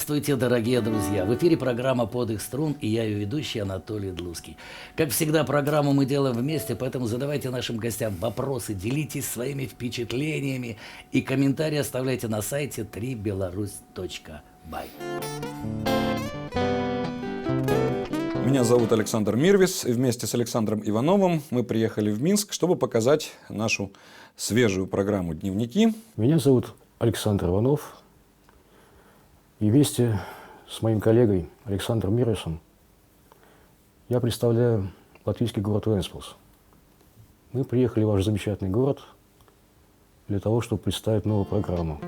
Здравствуйте, дорогие друзья! В эфире программа «Подых струн» и я ее ведущий Анатолий Длуцкий. Как всегда, программу мы делаем вместе, поэтому задавайте нашим гостям вопросы, делитесь своими впечатлениями и комментарии оставляйте на сайте www.3belorus.by. Меня зовут Александр Мирвис, и вместе с Александром Ивановым мы приехали в Минск, чтобы показать нашу свежую программу «Дневники». Меня зовут Александр Иванов, и вместе с моим коллегой Александром Мирвисом я представляю латвийский город Вентспилс. Мы приехали в ваш замечательный город для того, чтобы представить новую программу.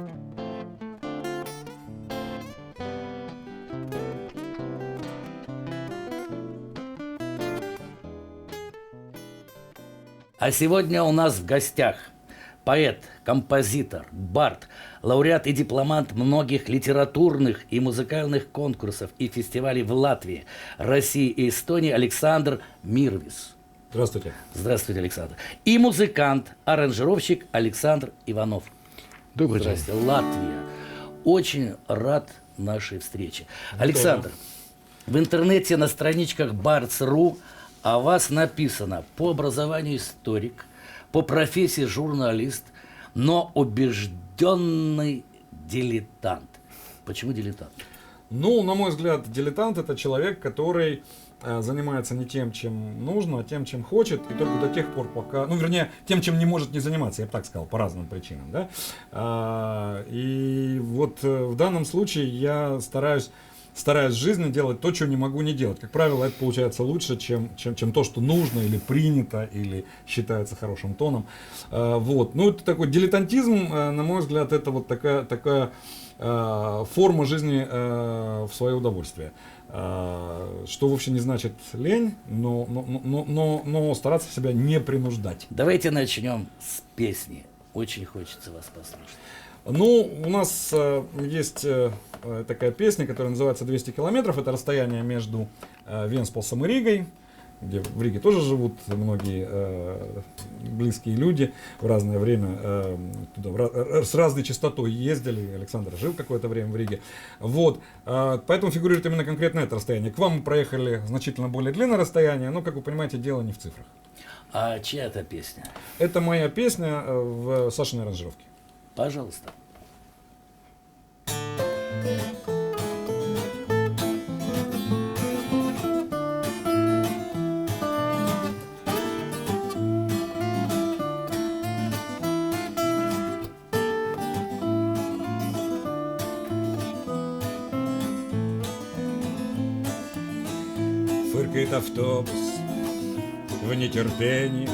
А сегодня у нас в гостях поэт, композитор, бард, лауреат и дипломант многих литературных и музыкальных конкурсов и фестивалей в Латвии, России и Эстонии Александр Мирвис. Здравствуйте. Здравствуйте, Александр. И музыкант, аранжировщик Александр Иванов. Добрый день. Здравствуйте. Латвия. Очень рад нашей встрече. Александр, в интернете на страничках Bards.ru о вас написано: по образованию историк, по профессии журналист, но убежденный дилетант. Почему дилетант? Ну, на мой взгляд, дилетант — это человек, который занимается не тем, чем нужно, а тем, чем хочет, и только до тех пор, пока... Ну, вернее, тем, чем не может не заниматься, я бы так сказал, по разным причинам, да? И вот в данном случае я стараюсь в жизни делать то, чего не могу не делать. Как правило, это получается лучше, чем то, что нужно или принято, или считается хорошим тоном. Вот. Ну, это такой дилетантизм, на мой взгляд, это вот такая форма жизни в свое удовольствие. Что вовсе не значит лень, но стараться себя не принуждать. Давайте начнем с песни. Очень хочется вас послушать. Ну, у нас есть такая песня, которая называется «200 километров». Это расстояние между Вентспилсом и Ригой, где в Риге тоже живут многие близкие люди. В разное время туда с разной частотой ездили. Александр жил какое-то время в Риге. Вот. Поэтому фигурирует именно конкретно это расстояние. К вам мы проехали значительно более длинное расстояние, но, как вы понимаете, дело не в цифрах. А чья это песня? Это моя песня в Сашиной аранжировке. Пожалуйста. Фыркает автобус в нетерпении,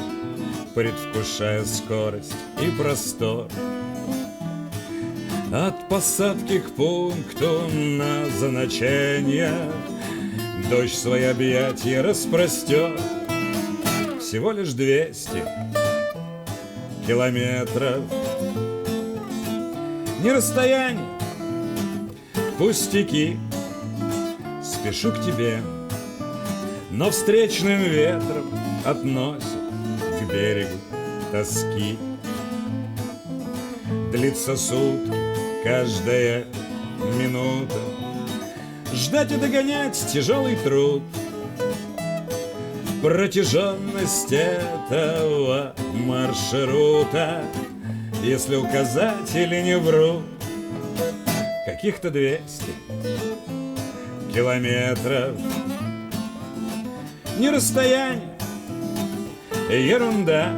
предвкушая скорость и простор. От посадки к пункту назначения дождь свои объятия распростер. Всего лишь 200 километров. Не расстояние, пустяки. Спешу к тебе, но встречным ветром относит к берегу тоски. Длится сутки, каждая минута. Ждать и догонять тяжелый труд. Протяженность этого маршрута, если указатели не врут, каких-то 200 километров. Не расстояние, ерунда.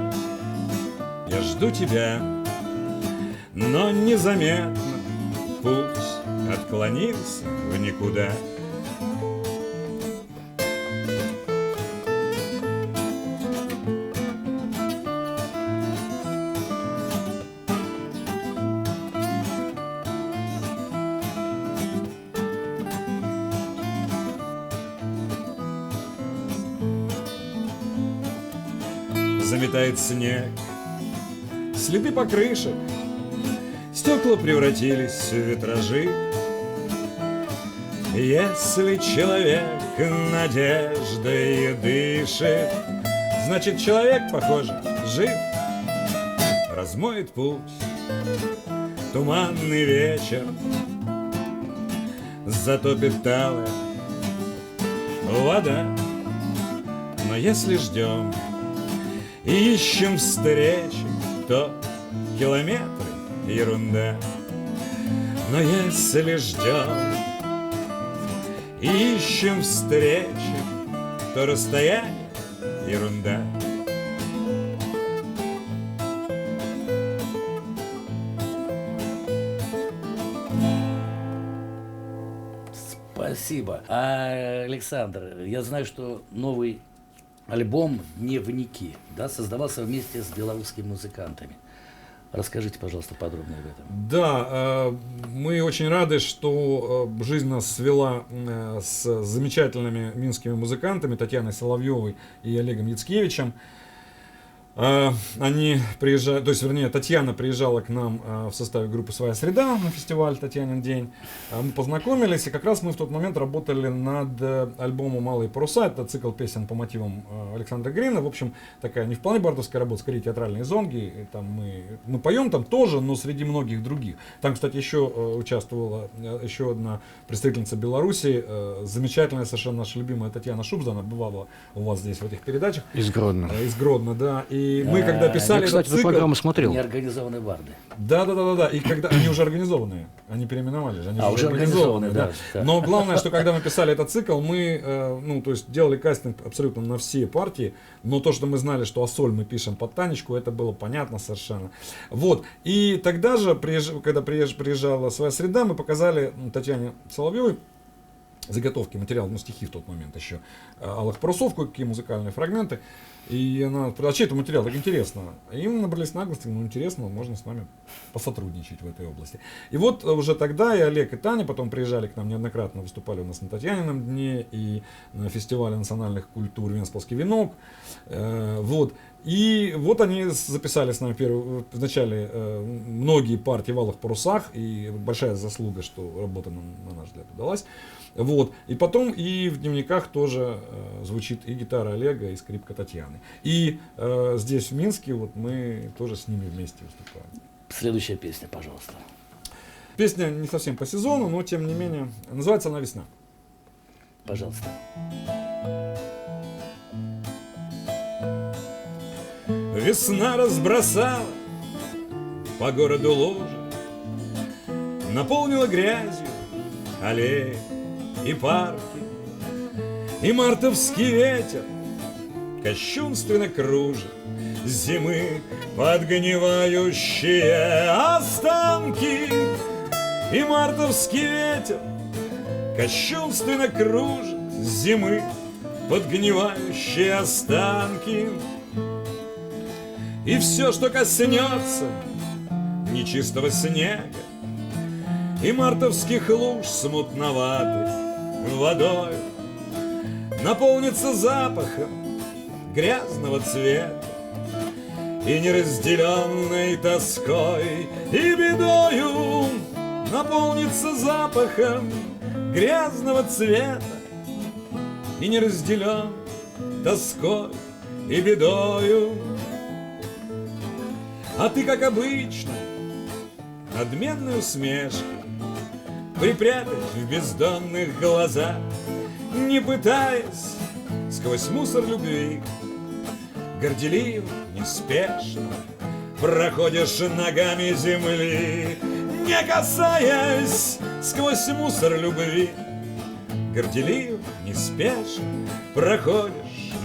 Я жду тебя, но незаметно путь отклонился в никуда. Заметает снег, следы покрышек, стекла превратились в витражи. Если человек надеждой дышит, значит, человек, похоже, жив. размоет путь туманный вечер. затопит талая вода. Но если ждем и ищем встречи, то километры — ерунда. Но если ждем и ищем встречи, то расстояние — ерунда. Спасибо. А, Александр, я знаю, что новый альбом «Дневники», да, создавался вместе с белорусскими музыкантами. Расскажите, пожалуйста, подробнее об этом. Да, мы очень рады, что жизнь нас свела с замечательными минскими музыкантами Татьяной Соловьевой и Олегом Яцкевичем. Они приезжали, то есть, вернее, Татьяна приезжала к нам в составе группы «Своя среда» на фестиваль «Татьянин день». Мы познакомились, и как раз мы в тот момент работали над альбомом «Малые паруса». Это цикл песен по мотивам Александра Грина. В общем, такая не вполне бардовская работа, скорее театральные зонги. И там мы поем там тоже, но среди многих других. Там, кстати, еще участвовала еще одна представительница Беларуси, замечательная совершенно наша любимая Татьяна Шубза. Она бывала у вас здесь в этих передачах. Из Гродно. Из Гродно, да. И мы, когда писали Я, кстати, этот эту цикл... программу смотрел. Неорганизованные барды. Да. И когда они уже организованные, они переименовались, они уже организованные, да. Но главное, что когда мы писали этот цикл, мы, то есть делали кастинг абсолютно на все партии, но то, что мы знали, что Ассоль мы пишем под Танечку, это было понятно совершенно. Вот. И тогда же, когда приезжала «Своя среда», мы показали Татьяне Соловьевой заготовки, материал, стихи в тот момент еще, «Алых парусов», какие музыкальные фрагменты. И она, а чей это материал, так интересно. И мы набрались наглости, интересно, можно с нами посотрудничать в этой области. И вот уже тогда и Олег, и Таня потом приезжали к нам неоднократно, выступали у нас на Татьянином дне и на фестивале национальных культур «Венспилский венок». Вот. И вот они записали с нами вначале многие партии в «Алых парусах», и большая заслуга, что работа нам, на наш взгляд, удалась. Вот. И потом и в «Дневниках» тоже звучит и гитара Олега, и скрипка Татьяны. И здесь, в Минске, вот мы тоже с ними вместе выступаем. Следующая песня, пожалуйста. Песня не совсем по сезону, но тем не менее, называется она «Весна». Пожалуйста. Весна разбросала по городу лужи, наполнила грязью аллеи и парки, и мартовский ветер кощунственно кружит зимы подгнивающие останки. И мартовский ветер кощунственно кружит зимы подгнивающие останки. И все, что коснется нечистого снега и мартовских луж с мутноватой водой, наполнится запахом грязного цвета и неразделенной тоской и бедою. Наполнится запахом грязного цвета и неразделенной тоской и бедою. А ты, как обычно, надменной усмешкой припрятать в бездонных глазах, не пытаясь сквозь мусор любви, горделиво, неспешно проходишь ногами земли, не касаясь сквозь мусор любви, горделиво, неспешно проходишь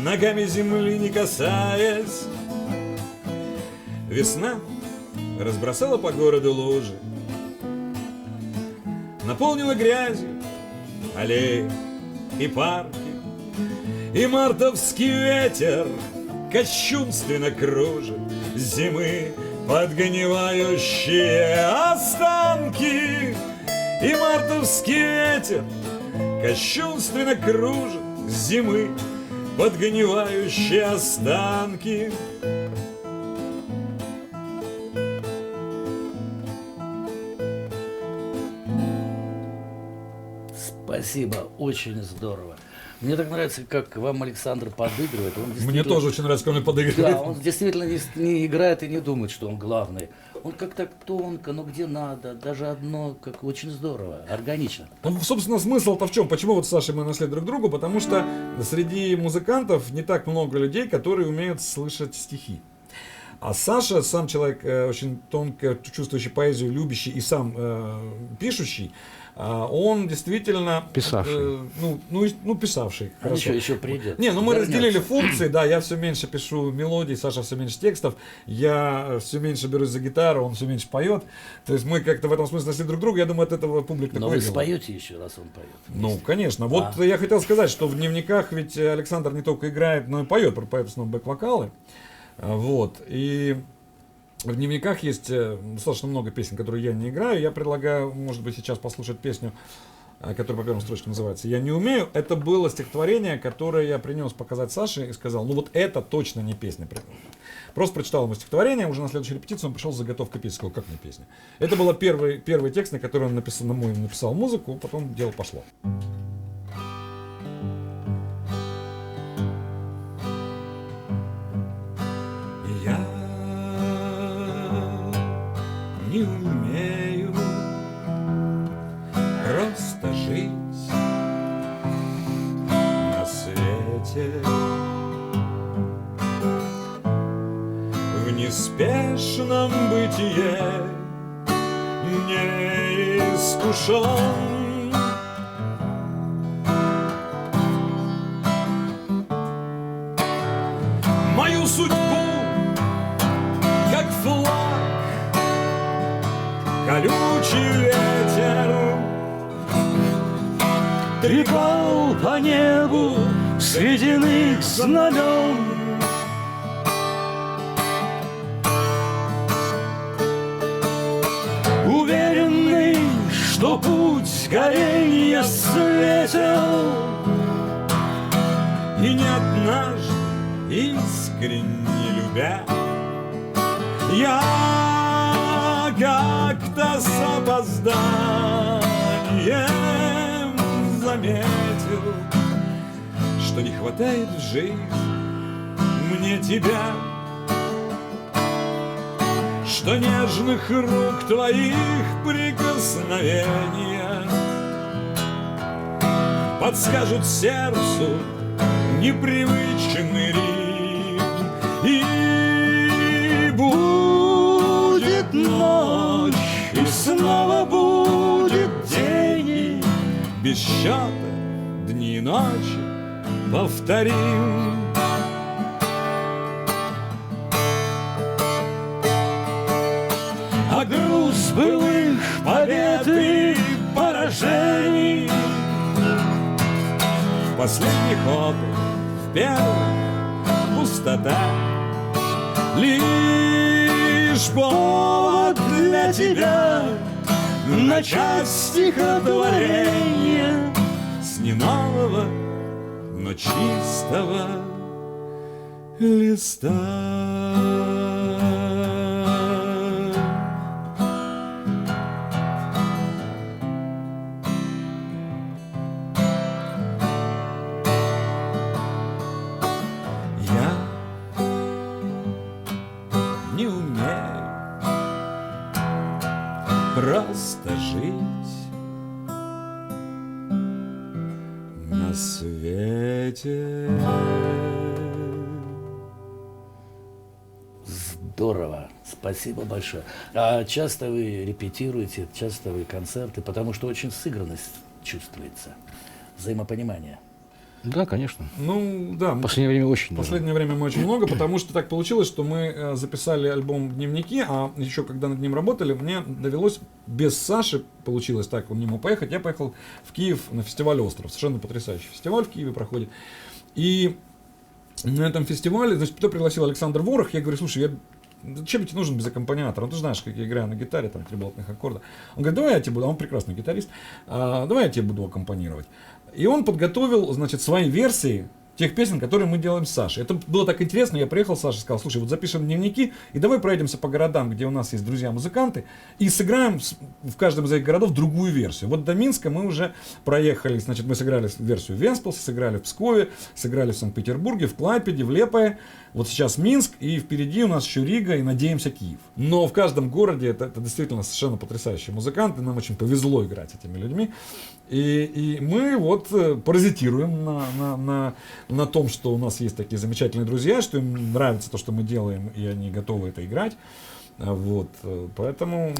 ногами земли, не касаясь. Весна разбросала по городу лужи, наполнила грязью аллеи и парки, и мартовский ветер кощунственно кружит зимы подгнивающие останки. И мартовский ветер кощунственно кружит зимы подгнивающие останки. Спасибо, очень здорово. Мне так нравится, как вам Александр подыгрывает. Он Мне действительно- тоже очень нравится, когда он подыгрывает. Да, он действительно не играет и не думает, что он главный. Он как-то тонко, но где надо, даже одно, как очень здорово, органично. Ну, собственно, смысл-то в чем? Почему вот с Сашей мы нашли друг другу? Потому что среди музыкантов не так много людей, которые умеют слышать стихи. А Саша, сам человек очень тонко чувствующий поэзию, любящий и сам пишущий, он действительно... Писавший. Писавший. А ничего, еще придет. Не, ну мы Вернется. разделили функции, да, я все меньше пишу мелодий, Саша все меньше текстов, я все меньше берусь за гитару, он все меньше поет. То есть мы как-то в этом смысле нашли друг друга, я думаю, от этого публика Но вы выиграла. споете еще, раз он поет. Ну, конечно. Вот я хотел сказать, что в дневниках ведь Александр не только играет, но и поет, поет в основном бэк-вокалы. Вот. И в дневниках есть достаточно много песен, которые я не играю. Я предлагаю, может быть, сейчас послушать песню, которая по первой строчке называется «Я не умею». Это было стихотворение, которое я принес показать Саше и сказал, ну вот это точно не песня. Просто прочитал ему стихотворение, уже на следующей репетиции он пришел с заготовкой песни. Сказал, как не песня? Это был первый текст, на который он написал музыку, потом дело пошло. Я не умею просто жить на свете в неспешном бытие не искушен. Мою судьбу как флаг колючий ветер Трепал по небу среди иных знамен. Уверенный, что путь горенья светел, и не однажды искренне любя, я как-то с опозданием заметил, что не хватает в жизни мне тебя, что нежных рук твоих прикосновения подскажут сердцу непривычный ритм, и будет ночь, и снова будет день, и без счета дни и ночи повторим. а груз былых побед и поражений В последний ход, в первый пустота, лишь повод для тебя начать стихотворение. с не нового, но чистого листа. Я не умею просто жить на свете. Здорово, спасибо большое. А часто вы репетируете, часто вы концерты, потому что очень сыгранность чувствуется, взаимопонимание. Да, конечно. Ну, да, В последнее время очень в даже. последнее время мы очень много, потому что так получилось, что мы записали альбом «Дневники», а еще когда над ним работали, мне довелось без Саши, получилось так, он не мог поехать, я поехал в Киев на фестиваль «Остров», совершенно потрясающий фестиваль в Киеве проходит. И на этом фестивале, значит, кто пригласил Александр Ворох, я говорю, слушай, зачем тебе нужен без аккомпаниатора? Ну, ты знаешь, как я играю на гитаре, там, 3 болотных аккорда. Он говорит, давай я тебе буду, а он прекрасный гитарист, давай я тебе буду аккомпанировать. И он подготовил, значит, свои версии тех песен, которые мы делаем с Сашей. Это было так интересно, я приехал с Сашей и сказал, слушай, вот запишем дневники, и давай пройдемся по городам, где у нас есть друзья-музыканты, и сыграем в каждом из этих городов другую версию. Вот до Минска мы уже проехали, значит, мы сыграли версию в Венспилсе, сыграли в Пскове, сыграли в Санкт-Петербурге, в Клайпеде, в Лепое, вот сейчас Минск, и впереди у нас еще Рига, и, надеемся, Киев. Но в каждом городе это действительно совершенно потрясающие музыканты, нам очень повезло играть с этими людьми. И мы вот паразитируем на том, что у нас есть такие замечательные друзья, что им нравится то, что мы делаем, и они готовы это играть. Вот, поэтому...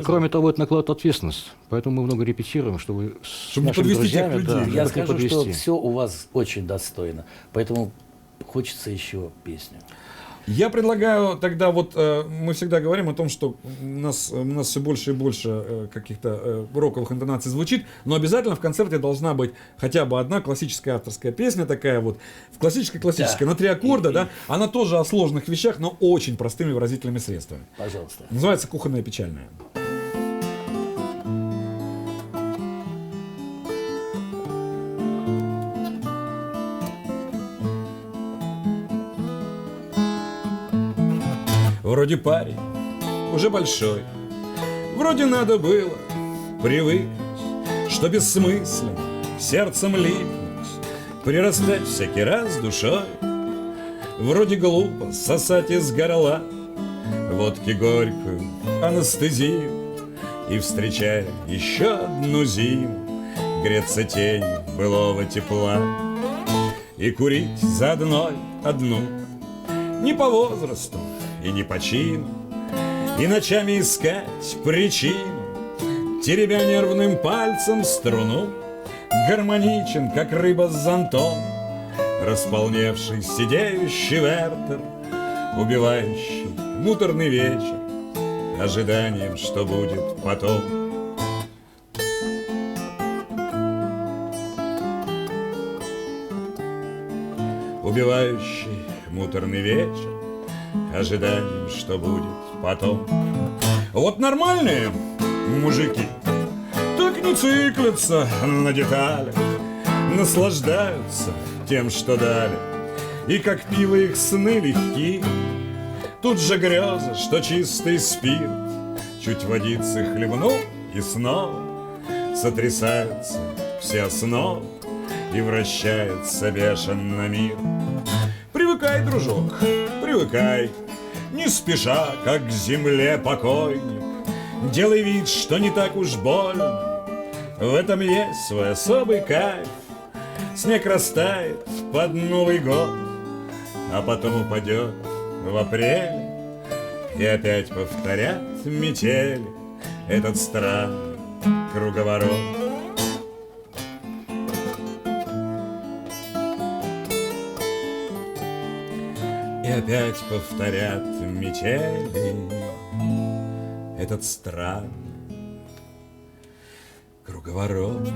Кроме того, это накладывает ответственность. Поэтому мы много репетируем, чтобы с не нашими подвести тех друзьями... людей. Я скажу, что все у вас очень достойно. Поэтому хочется еще песню. Я предлагаю тогда, вот мы всегда говорим о том, что у нас все больше и больше каких-то роковых интонаций звучит, но обязательно в концерте должна быть хотя бы одна классическая авторская песня такая вот, в классической, Да. на 3 аккорда, да, она тоже о сложных вещах, но очень простыми выразительными средствами. Пожалуйста. Называется «Кухонная печальная». Вроде парень, уже большой, вроде надо было привыкнуть, что бессмысленно сердцем липнуть, прирастать всякий раз душой. Вроде глупо сосать из горла водки горькую анестезию и, встречая еще одну зиму, греться тенью былого тепла и курить заодно одну, не по возрасту и не по чину, и ночами искать причину, теребя нервным пальцем струну, гармоничен, как рыба с зонтом, располневший сидеющий вертер, убивающий муторный вечер ожиданием, что будет потом. Убивающий муторный вечер ожиданием, что будет потом. Вот нормальные мужики так не циклятся на деталях, наслаждаются тем, что дали, и как пиво их сны легки. Тут же греза, что чистый спирт, чуть водицы хлебнул, и снова сотрясаются все основы, и вращается бешено мир. Привыкай, дружок, привыкай, не спеша, как к земле покойник. Делай вид, что не так уж больно, в этом есть свой особый кайф. Снег растает под Новый год, а потом упадет в апреле, и опять повторят метели этот странный круговорот. И опять повторят метели этот странный круговорот.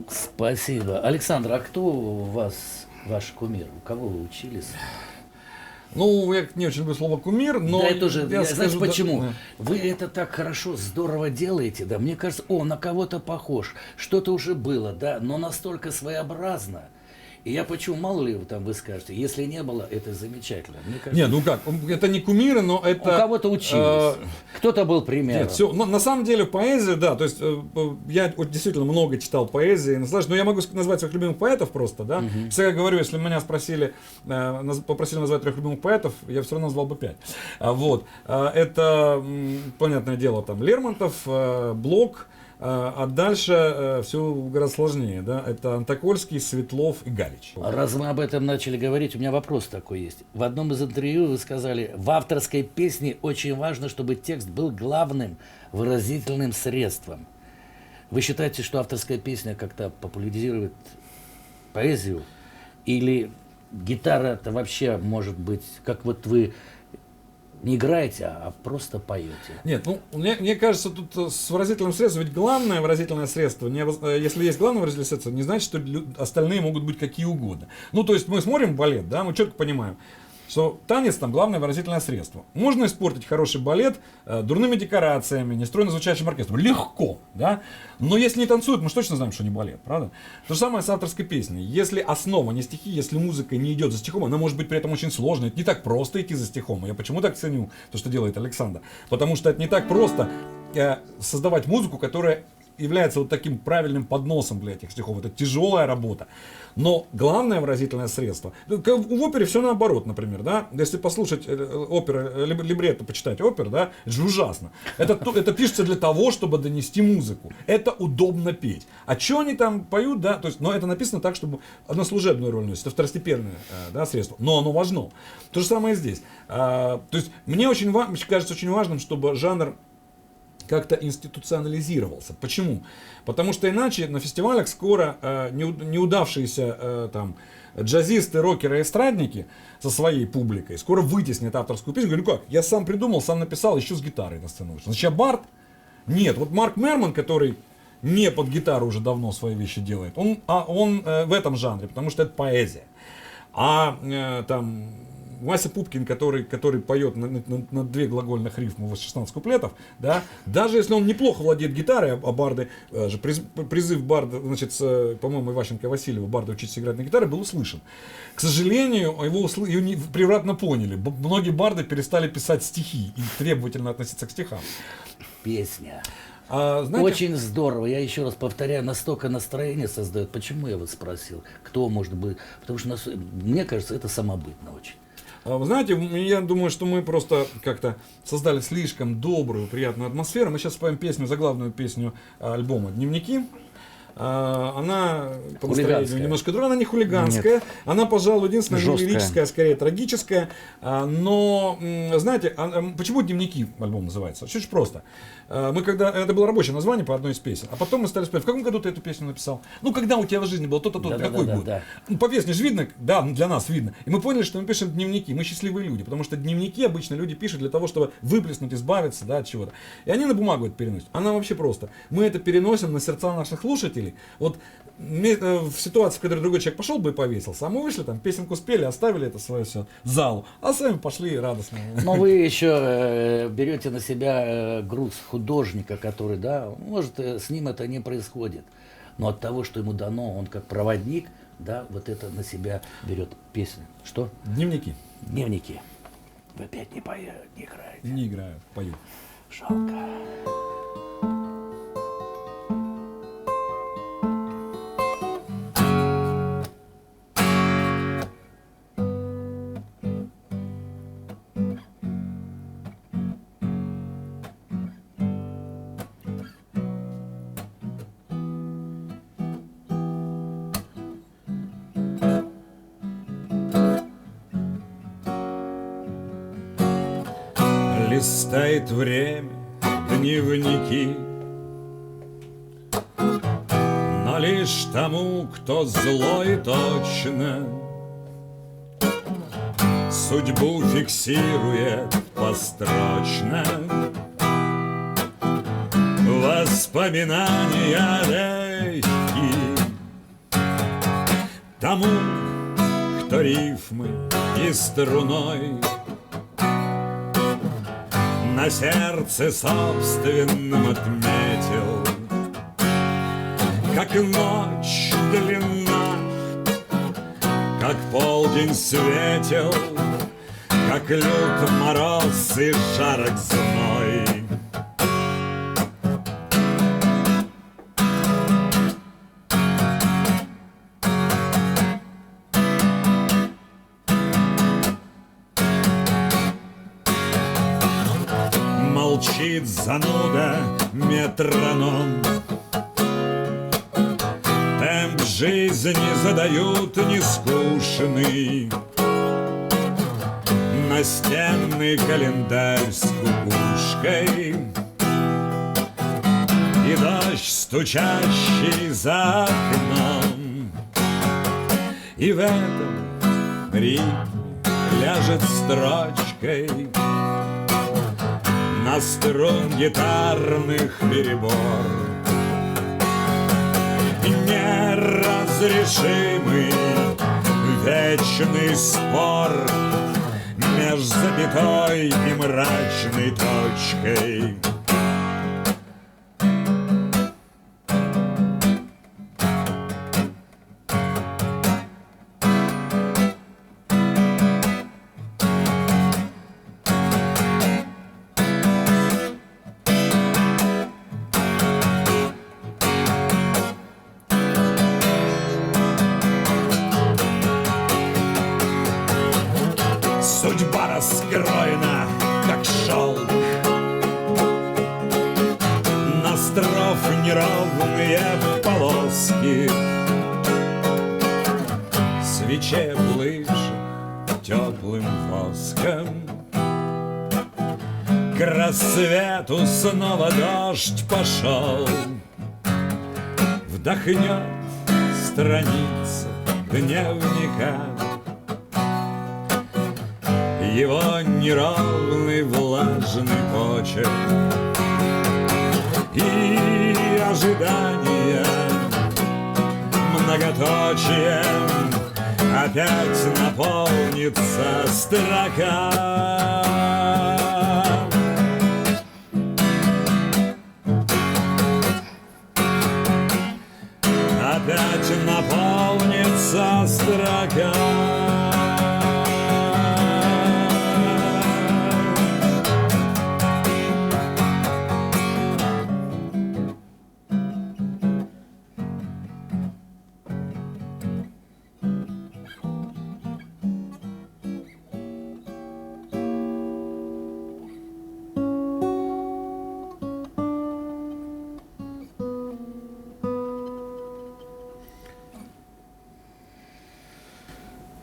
Спасибо. Александр, а кто у вас ваш кумир? У кого вы учились? Ну, я не очень люблю слово «кумир», но... Да, я тоже. Знаете, скажу, почему? да. Вы это так хорошо, здорово делаете, да? Мне кажется, на кого-то похож, что-то уже было, да? Но настолько своеобразно. И я почему, мало ли там вы скажете, если не было, это замечательно. Мне кажется, Нет, ну как, это не кумиры, но это... у кого-то учились, кто-то был примером. Нет, все, на самом деле поэзия, да, то есть я вот действительно много читал поэзии, но я могу назвать своих любимых поэтов просто, да. Всегда говорю, если меня спросили, попросили назвать 3 любимых поэтов, я все равно назвал бы 5. Вот, это, понятное дело, там Лермонтов, Блок, а дальше все гораздо сложнее, да, это Антокольский, Светлов и Галич. Раз мы об этом начали говорить, у меня вопрос такой есть. В одном из интервью вы сказали, в авторской песне очень важно, чтобы текст был главным выразительным средством. Вы считаете, что авторская песня как-то популяризирует поэзию? Или гитара-то вообще может быть, как вот вы не играете, а просто поете? Нет, ну, мне кажется, тут с выразительным средством, ведь главное выразительное средство, если есть главное выразительное средство, не значит, что остальные могут быть какие угодно. Ну, то есть мы смотрим балет, да, мы четко понимаем, что танец там главное выразительное средство. Можно испортить хороший балет дурными декорациями, нестройно звучащим оркестром. Легко, да? Но если не танцуют, мы же точно знаем, что не балет, правда? То же самое с авторской песней. Если основа не стихи, если музыка не идет за стихом, она может быть при этом очень сложной. Это не так просто идти за стихом. Я почему так ценю то, что делает Александр? Потому что это не так просто создавать музыку, которая является вот таким правильным подносом для этих стихов. Это тяжелая работа. Но главное выразительное средство. В опере все наоборот, например, да. Если послушать оперы, либретто, почитать опер, да, это же ужасно. Это пишется для того, чтобы донести музыку. Это удобно петь. А что они там поют, да, то есть, но это написано так, чтобы одна служебную роль носит, это второстепенное, да, средство. Но оно важно. То же самое и здесь. То есть мне кажется очень важным, чтобы жанр как-то институционализировался. Почему? Потому что иначе на фестивалях скоро неудавшиеся там джазисты, рокеры и эстрадники со своей публикой скоро вытеснят авторскую песню. Говорю, как? Я сам придумал, сам написал, еще с гитарой на сцену вышел. Значит, я бард? Нет. Вот Марк Мерман, который не под гитару уже давно свои вещи делает, он в этом жанре, потому что это поэзия. Там Вася Пупкин, который поет на 2 глагольных рифмы 16 куплетов, да, даже если он неплохо владеет гитарой, а барды, призыв барда, значит, по-моему, Иващенко и Васильева, барда учиться играть на гитаре, был услышан. К сожалению, его превратно поняли. Многие барды перестали писать стихи и требовательно относиться к стихам. Песня. Знаете, очень здорово. Я еще раз повторяю, настолько настроение создает. Почему я вот спросил, кто может быть? Потому что мне кажется, это самобытно очень. Вы знаете, я думаю, что мы просто как-то создали слишком добрую, приятную атмосферу. Мы сейчас споем песню, заглавную песню альбома «Дневники». Она по настроению немножко другая, она не хулиганская, нет. Она, пожалуй, единственная не лирическая, а скорее трагическая. Но, знаете, почему «Дневники» альбом называется? Очень просто. Это было рабочее название по одной из песен, а потом мы стали спрашивать, в каком году ты эту песню написал? Ну, когда у тебя в жизни было то-то, то-то, какой год? Да. Ну, по песне же видно, да, для нас видно. И мы поняли, что мы пишем дневники, мы счастливые люди, потому что дневники обычно люди пишут для того, чтобы выплеснуть, избавиться, да, от чего-то. И они на бумагу это переносят. Она вообще просто. Мы это переносим на сердца наших слушателей. Вот в ситуации, в которой другой человек пошел бы и повесился, а мы вышли, там, песенку спели, оставили это свое все залу, а сами пошли радостно. Но вы еще берете на себя груз художника, который, да, может, с ним это не происходит, но от того, что ему дано, он как проводник, да, вот это на себя берет песню. Что? Дневники. Дневники. Вы опять не играете? Не играю, пою. Жалко. Листает время дневники, но лишь тому, кто злой точно, судьбу фиксирует построчно. Воспоминания легки тому, кто рифмы и струной на сердце собственном отметил, как ночь длинна, как полдень светел, как лют мороз и жарок зной. Молчит зануда метроном, темп жизни задают нескучный, настенный календарь с кукушкой и дождь, стучащий за окном. И в этом ритме ляжет строчкой на струн гитарных перебор. Неразрешимый вечный спор меж запятой и мрачной точкой. Судьба раскроена, как шелк, на строф неровные полоски. Свече ближе теплым воском, к рассвету снова дождь пошел. Вдохнет страница дневника его неровный влажный почерк, и ожидание многоточием опять наполнится строка. Опять наполнится строка.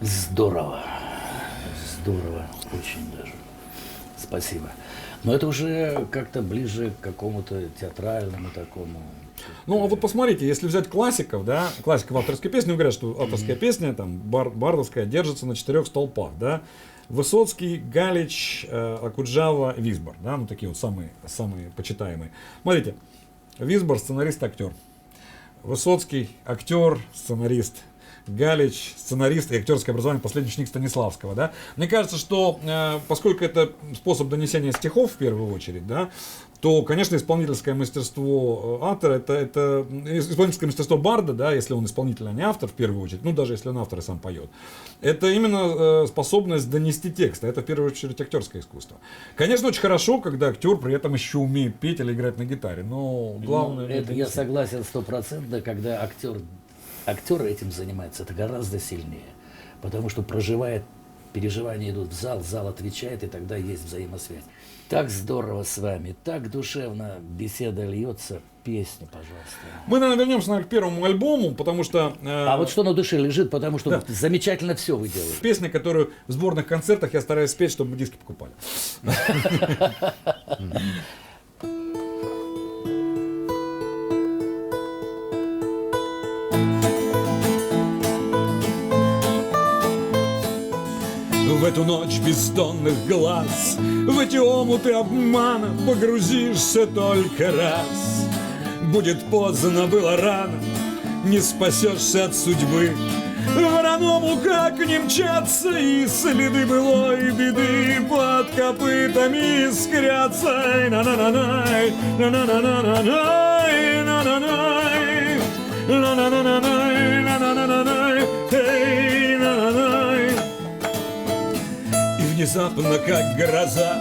Здорово. Здорово. Очень даже. Спасибо. Но это уже как-то ближе к какому-то театральному такому. Ну, а вот посмотрите, если взять классиков, да, классиков авторской песни, говорят, что авторская песня, там, бардовская, держится на 4 столпах, да. Высоцкий, Галич, Окуджава, Висбор, да, ну, такие вот самые почитаемые. Смотрите, Висбор — сценарист, актер. Высоцкий — актер, сценарист. Галич — сценарист и актерское образование, последний ученик Станиславского, да. Мне кажется, что поскольку это способ донесения стихов в первую очередь, да, то, конечно, исполнительское мастерство автора, это исполнительское мастерство барда, да, если он исполнитель, а не автор в первую очередь, ну, даже если он автор и сам поет, это именно способность донести текст, это в первую очередь актерское искусство. Конечно, очень хорошо, когда актер при этом еще умеет петь или играть на гитаре, но главное... Ну, это я согласен 100%, когда актер этим занимается, это гораздо сильнее, потому что проживает, переживания идут в зал отвечает, и тогда есть взаимосвязь. Так здорово с вами, так душевно беседа льется. Песню, пожалуйста. Мы, наверное, вернемся, наверное, к первому альбому, потому что... А вот что на душе лежит, потому что да, замечательно все вы делаете. Песня, которую в сборных концертах я стараюсь спеть, чтобы диски покупали. В эту ночь бездонных глаз, в эти омуты обмана погрузишься только раз. Будет поздно, было рано, не спасешься от судьбы. Вороному как не мчаться, и следы былой беды под копытами искрятся. На-на-на-най, на-на-на-на-най, на-на-най, на-на-на-на-най, на-на-на-на-най, эй, на-на-най. И внезапно, как гроза,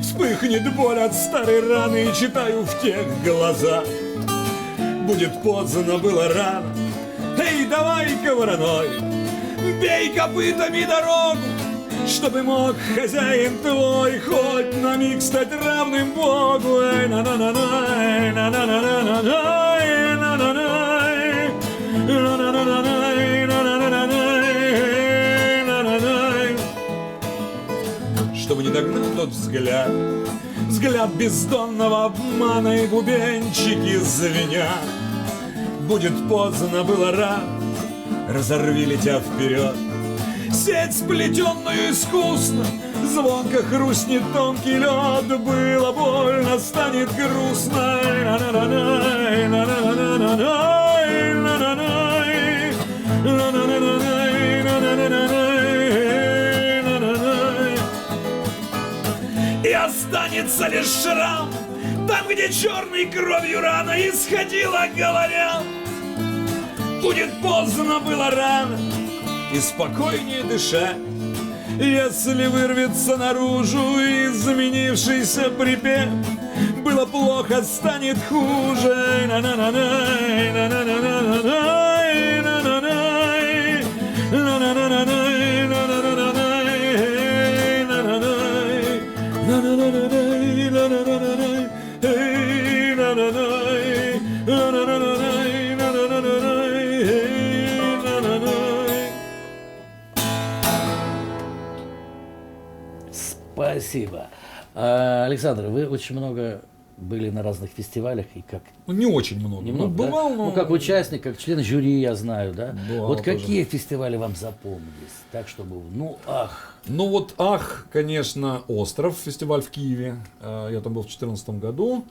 вспыхнет боль от старой раны, и читаю в тех глазах. Будет поздно, было рано. Эй, давай-ка, вороной, бей копытами дорогу, чтобы мог хозяин твой хоть на миг стать равным Богу. Эй, на-на-на-най, на-на-на-на-най, на-на-най, на-на-на-на-най, на-на-на-на-най, на-на-най. Чтобы не догнал тот взгляд, взгляд бездонного обмана, и бубенчики звенят. Будет поздно, было рано, разорви, летя вперед. Сеть, сплетенную искусно, звонко хрустнет тонкий лед. Было больно, станет грустно. На-на-на-най, на-на-на-на-най, на-на-най, на-на-на-на-най, на-на-на-на-най, на-на-най. останется лишь шрам, там, где черной кровью рана исходила, говоря, будет поздно, было рано, и спокойнее дышать. Если вырвется наружу изменившийся припев, было плохо, станет хуже. На-на-на-най, на-на-на-на-най, на-на-най, на-на-на-на-най, на-на-на-на-най, на-на-най, на-на-на-на-най, на-на-на-на-най, эй, на-на-най, на-на-на-на-най, на-на-на-на-най, эй, на-на-най. Спасибо. Александр, вы очень много были на разных фестивалях и как Ну, не очень много. немного, Ну, да? бывал, но... Ну, как участник, как член жюри, я знаю, да? Бывал Вот тоже. какие фестивали вам запомнились? Так, чтобы, ну, ах, Ну вот, конечно, «Остров», фестиваль в Киеве. Я там был в 2014 году.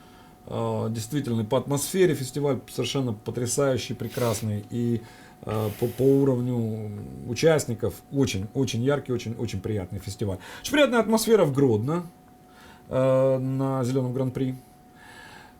Действительно, по атмосфере фестиваль совершенно потрясающий, прекрасный. И по уровню участников очень яркий, очень приятный фестиваль. Очень приятная атмосфера в Гродно на Зеленом Гран-при.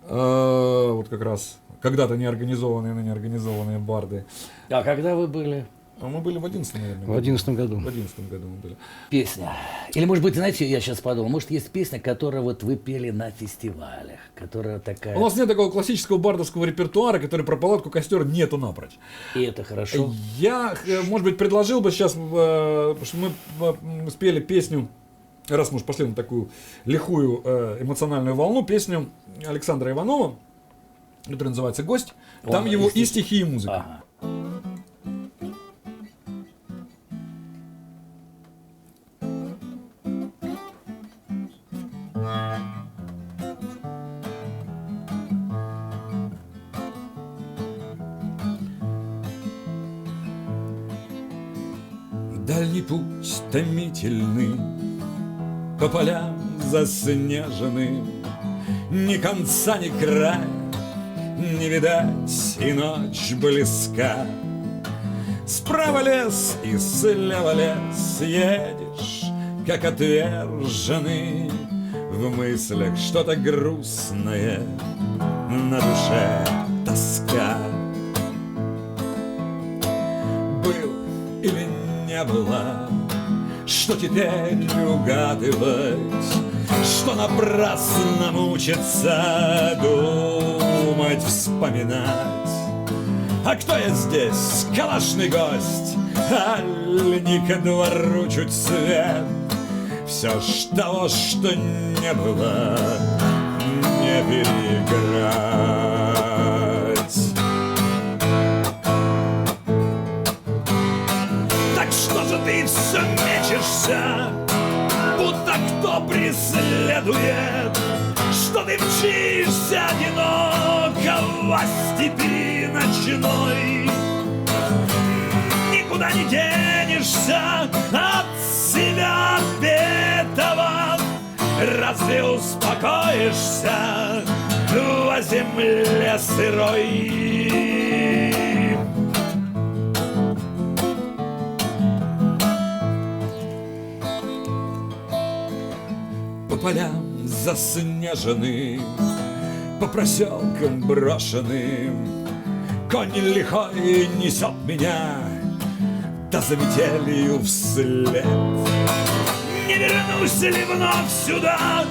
Вот как раз когда-то неорганизованные, но неорганизованные барды. а когда вы были? А мы были в 11, наверное. В 2011 году. В 11 году мы были. Песня. Или, может быть, знаете, я сейчас подумал, может, есть песня, которую вот вы пели на фестивалях, которая такая, У нас нет такого классического бардовского репертуара, который про палатку, костер нету напрочь. и это хорошо. Я, может быть, предложил бы сейчас, что мы спели песню, раз мы уж пошли на такую лихую эмоциональную волну, песню Александра Иванова, которая называется «Гость». Там Он его и и стихи, и музыка. Ага. Дальний путь томительный, по полям заснеженным, ни конца, ни края, не видать, и ночь близка. Справа лес и слева лес, едешь, как отверженный, в мыслях что-то грустное, на душе тоска. Был или не было, что теперь угадывать, что напрасно мучиться, думать, вспоминать. А кто я здесь, калашный гость, аль не ко двору чуть свет? Все ж того, что не было, не переиграть. Так что же ты все мечешься, будто кто преследует? Что ты мчишься одиноко во степи ночной? Никуда не денешься от себя отпетого. Разве успокоишься во земле сырой? По полям заснеженным, по проселкам брошенным, конь лихой несет меня, да за метелью вслед. Не вернусь ли вновь сюда,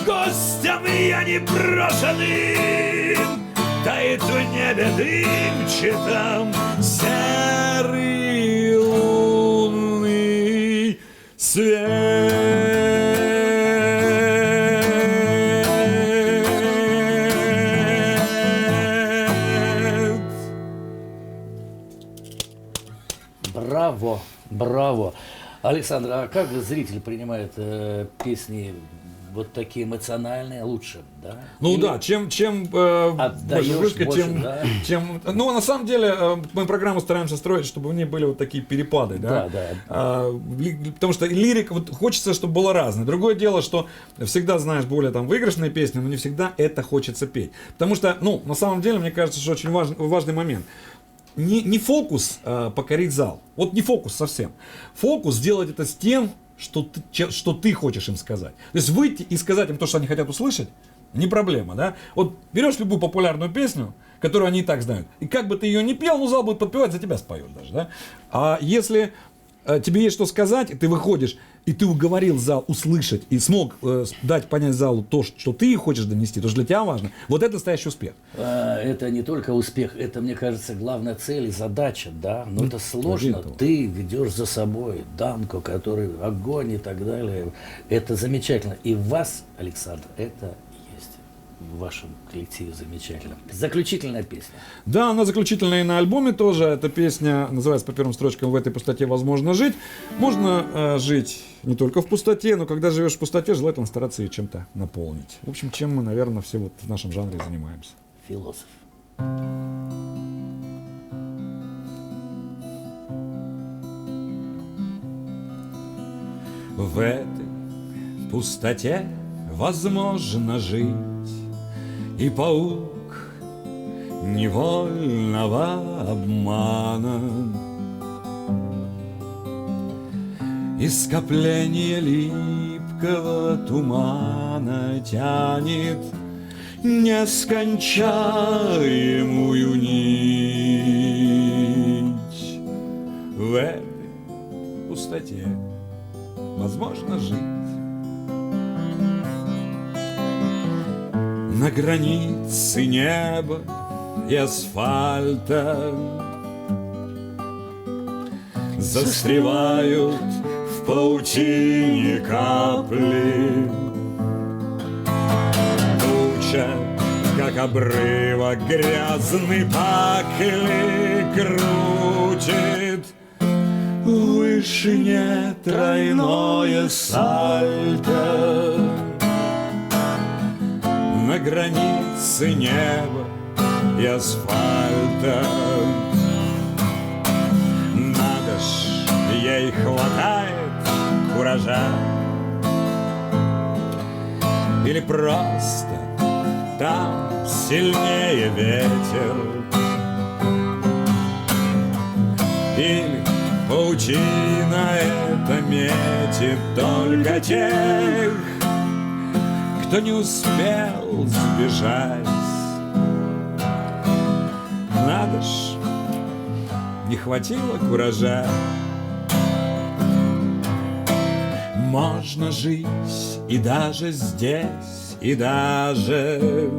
гостем я не брошенным? Тает в небе дымчатом серый лунный свет. Браво, браво. Александр, а как зритель принимает песни вот такие эмоциональные лучше, да? Ну Или да, чем отдаешь больше выживка, больше, да? Ну, на самом деле, мы программу стараемся строить, чтобы в ней были вот такие перепады, да? Да. Потому что лирика, вот хочется, чтобы было разное. Другое дело, что всегда знаешь более там выигрышные песни, но не всегда это хочется петь. Потому что, ну, на самом деле, мне кажется, что очень важный момент. Не фокус покорить зал. Вот не фокус совсем. Фокус сделать это с тем, что ты хочешь им сказать. То есть выйти и сказать им то, что они хотят услышать, не проблема, да? Вот берешь любую популярную песню, которую они и так знают, и как бы ты ее не пел, ну зал будет подпевать, за тебя споет даже, да? А если тебе есть что сказать, и ты выходишь, и ты уговорил зал услышать, и смог дать понять залу то, что ты хочешь донести, то, что для тебя важно, вот это настоящий успех. Это не только успех, это, мне кажется, главная цель и задача, да. Но это сложно. Ты ведешь за собой Данко, который огонь и так далее. Это замечательно. И в вас, Александр, это есть. В вашем коллективе замечательно. Заключительная песня. Да, она заключительная и на альбоме тоже. Эта песня называется по первым строчкам «В этой пустоте возможно жить». Можно жить не только в пустоте, но когда живешь в пустоте, желательно стараться ее чем-то наполнить. В общем, чем мы, наверное, все вот в нашем жанре занимаемся. Философ. В этой пустоте возможно жить, и паук невольного обмана, и скопление липкого тумана тянет нескончаемую нить. В этой пустоте возможно жить. На границе неба и асфальта застревают в паутине капли. Туча, как обрывок грязный пакли, крутит в вышине тройное сальто. На границе неба и асфальта. Надо ж, ей хватает куража, или просто там сильнее ветер, или паутина это метит только тех, кто не успел сбежать. Надо ж, не хватило куража. Можно жить и даже здесь, и даже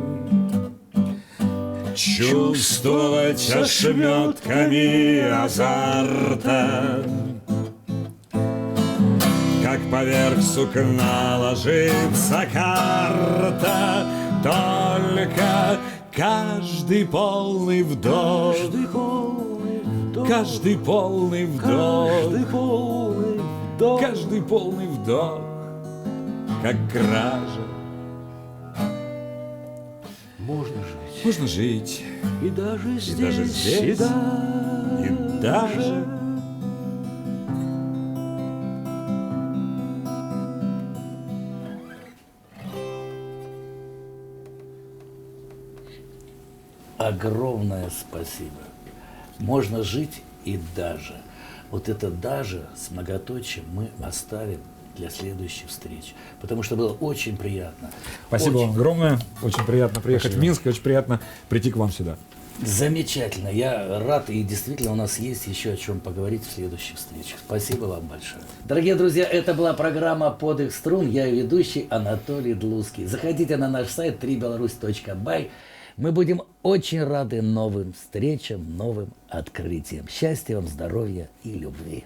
чувствовать ошметками азарта, как поверх сукна ложится карта. Только каждый полный вдох, каждый полный вдох, каждый полный вдох, как кража. Можно жить И даже здесь, и даже огромное спасибо. Можно жить и даже. Вот это даже с многоточием мы оставим для следующих встреч. Потому что было очень приятно. Спасибо вам огромное. Очень приятно приехать в Минск. Очень приятно прийти к вам сюда. Замечательно. Я рад. И действительно у нас есть еще о чем поговорить в следующих встречах. Спасибо вам большое. Дорогие друзья, это была программа «Подых струн». Я ее ведущий Анатолий Длуцкий. Заходите на наш сайт www.3belarus.by. Мы будем очень рады новым встречам, новым открытиям. Счастья вам, здоровья и любви.